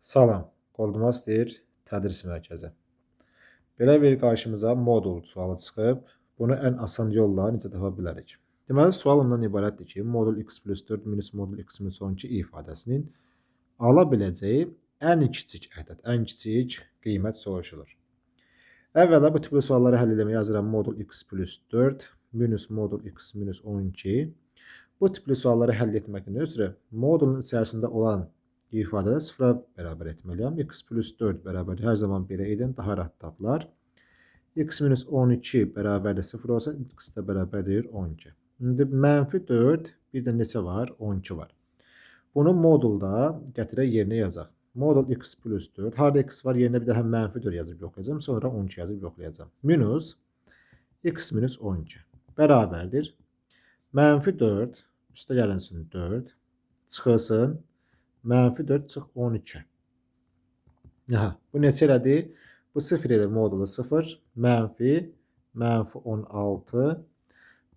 Salam, Qoldurmaz deyir tədris mərkəzi. Belə bir qarşımıza modul sualı çıxıb, bunu ən asan yolla necə tapa bilərik? Deməli, sual ondan ibarətdir ki, modul x plus 4 minus modul x minus 12 ifadəsinin ala biləcəyi ən kiçik ədəd, ən kiçik qiymət soruşulur. Əvvəla bu tipli sualları həll etməyə yazıram modul x plus 4 minus modul x minus 12. Bu tipli sualları həll etməkdən ötürü modulun içərisində olan ifadədə sıfıra bərabər etməliyəm. X plus 4 bərabər hər zaman 1-ə edin, daha rahat tapılar. X minus 12 bərabər də 0 olsa, x də bərabərdir 12. İndi mənfi 4, bir də neçə var? 12 var. Bunu modulda gətirək yerinə yazaq. Modul x plus 4, harada x var, yerinə bir daha mənfi 4 yazıb yoxlayacağım, sonra 12 yazıb yoxlayacağım. Minus x minus 12 bərabərdir. Mənfi 4, üstə gəlinsin 4, çıxılsın, mənfi 4 çıx 12. Bu neçə elədir? Bu 0 edir modulu 0, mənfi 16,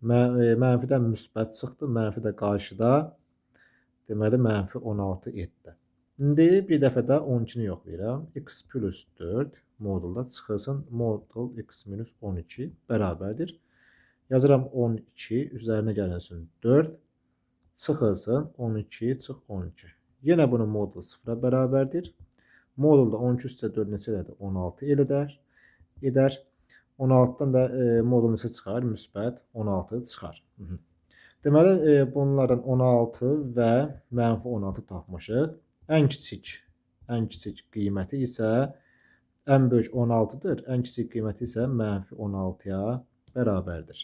mənfidən müsbət çıxdı, mənfi də qarşıda, deməli mənfi 16 etdi. İndi bir dəfə də 12-ni yoxlayıram. X plus 4 modulda çıxılsın, modul x minus 12 bərabərdir. Yazıram 12, üzərinə gəlinsin 4, çıxılsın 12 çıx 12. Yenə bunun modulu 0-a bərabərdir. Modulda 12 üstə 4 neçə elədir? 16 edər. 16-dan da modul neçə çıxar? Müsbət 16 çıxar. Deməli, bunlardan 16 və mənfi 16 tapmışıq. Ən kiçik qiyməti isə ən böyük 16-dır. Ən kiçik qiyməti isə mənfi 16-ya bərabərdir.